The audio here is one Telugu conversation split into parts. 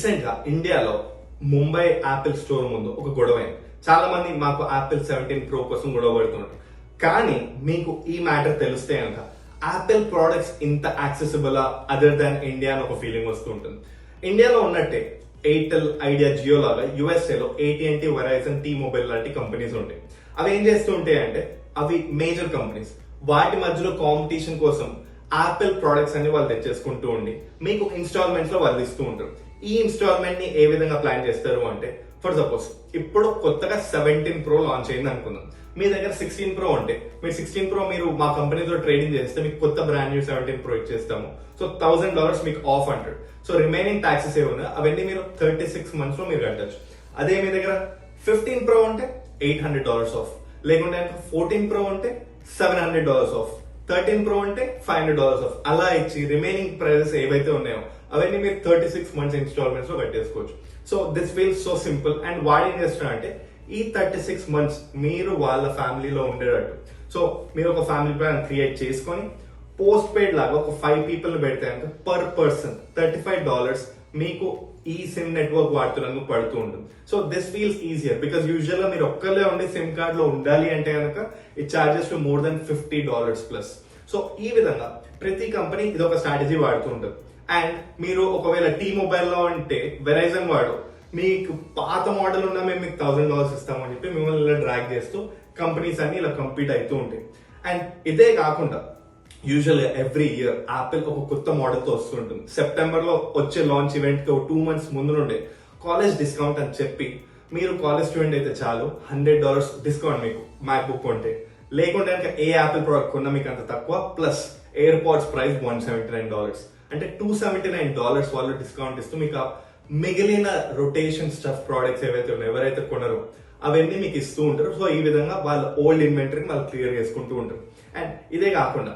రీసెంట్ గా ఇండియాలో ముంబై యాపిల్ స్టోర్ ముందు ఒక గొడవ అయింది. చాలా మంది మాకు యాపిల్ 17 Pro కోసం గొడవ పడుతున్నారు. కానీ మీకు ఈ మ్యాటర్ తెలిస్తే కనుక యాపిల్ ప్రోడక్ట్స్ ఇంత యాక్సెసిబుల్ అదర్ దాన్ ఇండియా అని ఒక ఫీలింగ్ వస్తూ ఉంటుంది. ఇండియాలో ఉన్నట్టే ఎయిర్టెల్, ఐడియా, జియో లాగా యుఎస్ఏ లో AT&T, వెరైజన్, T-Mobile లాంటి కంపెనీస్ ఉంటాయి. అవి ఏం చేస్తూ ఉంటాయి అంటే అవి మేజర్ కంపెనీస్. వాటి మధ్యలో కాంపిటీషన్ కోసం యాపిల్ ప్రోడక్ట్స్ అన్ని వాళ్ళు తెచ్చేసుకుంటూ ఉండి మీకు ఇన్స్టాల్మెంట్స్ లో వాళ్ళు ఇస్తూ ఉంటారు. ఈ ఇన్స్టాల్మెంట్ ని ఏ విధంగా ప్లాన్ చేస్తారు అంటే, ఫర్ సపోజ్ ఇప్పుడు కొత్తగా 17 Pro లాంచ్ అయింది అనుకుందాం. మీ దగ్గర 16 Pro ఉంటే మీరు 16 Pro మీరు మా కంపెనీతో ట్రేడింగ్ చేస్తే మీకు కొత్త బ్రాండ్ న్యూ 17 Pro ఇచ్చేస్తాము. సో $1000 మీకు ఆఫ్ అంటాడు. సో రిమైనింగ్ ట్యాక్సెస్ ఏమన్నా అవన్నీ మీరు 36 months లో మీరు కట్టచ్చు. అదే మీ దగ్గర 15 Pro ఉంటే $800 ఆఫ్, లేకుంటే 14 Pro ఉంటే $700 ఆఫ్, 13 Pro అంటే $500 ఆఫ్. అలా ఇచ్చి రిమైనింగ్ ప్రైజెస్ ఏవైతే ఉన్నాయో అవన్నీ మీరు 36 months ఇన్స్టాల్మెంట్స్ లో కట్టేసుకోవచ్చు. So this feels so simple. And వాడు ఏం చేస్తున్నారంటే ఈ 36 months మీరు వాళ్ళ ఫ్యామిలీలో ఉండేటట్టు, సో మీరు ఒక ఫ్యామిలీ ప్లాన్ క్రియేట్ చేసుకొని పోస్ట్ పెయిడ్ లాగా ఒక 5 people పెడితే కనుక పర్ పర్సన్ $35 మీకు ఈ సిమ్ నెట్వర్క్ వాడుతున్నందుకు పడుతూ ఉంటుంది. So this feels easier because usual గా మీరు ఒక్కళ్ళే ఉండి సిమ్ కార్డ్ లో ఉండాలి అంటే కనుక it charges to more than $50 plus. So ఈ విధంగా ప్రతి కంపెనీ ఇది ఒక స్ట్రాటజీ వాడుతూ ఉంటుంది. అండ్ మీరు ఒకవేళ T-Mobile లో అంటే వెరైజన్ వాడు మీకు పాత మోడల్ ఉన్నా మేము మీకు $1000 ఇస్తామని చెప్పి మిమ్మల్ని ఇలా డ్రాగ్ చేస్తూ కంపెనీస్ అన్ని ఇలా కంపీట్ అవుతూ ఉంటాయి. అండ్ ఇదే కాకుండా యూజువల్ గా ఎవ్రీ ఇయర్ యాపిల్ ఒక కొత్త మోడల్ తో వస్తుంటుంది. సెప్టెంబర్ లో వచ్చే లాంచ్ ఈవెంట్ కి 2 months ముందు నుండే కాలేజ్ డిస్కౌంట్ అని చెప్పి మీరు కాలేజ్ స్టూడెంట్ అయితే చాలు $100 డిస్కౌంట్ మీకు మ్యాక్బుక్ కొంటే, లేకుంటే కనుక ఏ యాపిల్ ప్రోడక్ట్ కొన్నా మీకు అంత తక్కువ, ప్లస్ ఎయిర్ పాడ్స్ ప్రైస్ $179 అంటే $279 వాళ్ళు డిస్కౌంట్ ఇస్తూ మీకు మిగిలిన రొటేషన్ స్టఫ్ ప్రోడక్ట్స్ ఏవైతే ఉన్నాయో ఎవరైతే కొనరో అవన్నీ మీకు ఇస్తూ ఉంటారు. సో ఈ విధంగా వాళ్ళ ఓల్డ్ ఇన్వెంటరీని వాళ్ళు క్లియర్ చేసుకుంటూ ఉంటారు. అండ్ ఇదే కాకుండా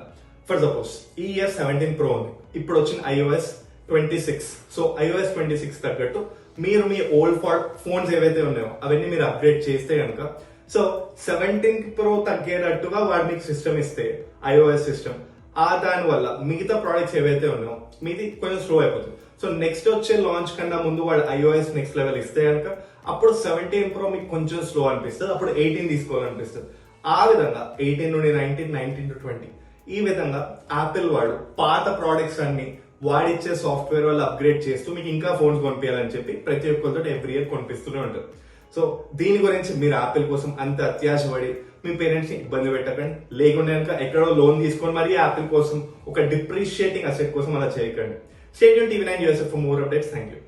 ఫర్ సపోజ్ ఈ ఇయర్ 17 Pro ఉంది, ఇప్పుడు వచ్చిన iOS 26. సో iOS 26 తగ్గట్టు మీరు మీ ఓల్డ్ ఫోన్స్ ఏవైతే ఉన్నాయో అవన్నీ మీరు అప్గ్రేడ్ చేస్తే కనుక సో 17 Pro తగ్గేటట్టుగా వాడు మీకు సిస్టమ్ ఇస్తే iOS సిస్టమ్ దాని వల్ల మిగతా ప్రోడక్ట్స్ ఏవైతే ఉన్నాయో మీది కొంచెం స్లో అయిపోతుంది. సో నెక్స్ట్ వచ్చే లాంచ్ కన్నా ముందు వాడు iOS నెక్స్ట్ లెవెల్ ఇస్తే కనుక అప్పుడు 17 Pro మీకు కొంచెం స్లో అనిపిస్తుంది, అప్పుడు 18 తీసుకోవాలనిపిస్తుంది. ఆ విధంగా 18 నుండి 19, 19 to 20 ఈ విధంగా యాపిల్ వాడు పాత ప్రోడక్ట్స్ అన్ని వాడిచ్చే సాఫ్ట్వేర్ వాళ్ళు అప్గ్రేడ్ చేస్తూ మీకు ఇంకా ఫోన్స్ కొనిపించాలని చెప్పి ప్రతి ఒక్కరితో ఎవ్రీ ఇయర్ కొనిపిస్తూనే ఉంటారు. సో దీని గురించి మీరు యాపిల్ కోసం అంత అత్యాశపడి మీ పేరెంట్స్ ని ఇబ్బంది పెట్టకండి, లేకుంటే కనుక ఎక్కడో లోన్ తీసుకొని మరి యాపిల్ కోసం ఒక డిప్రిషియేటింగ్ అసెట్ కోసం అలా చేయకండి. Stay tuned TV9 USA for more updates. Thank you.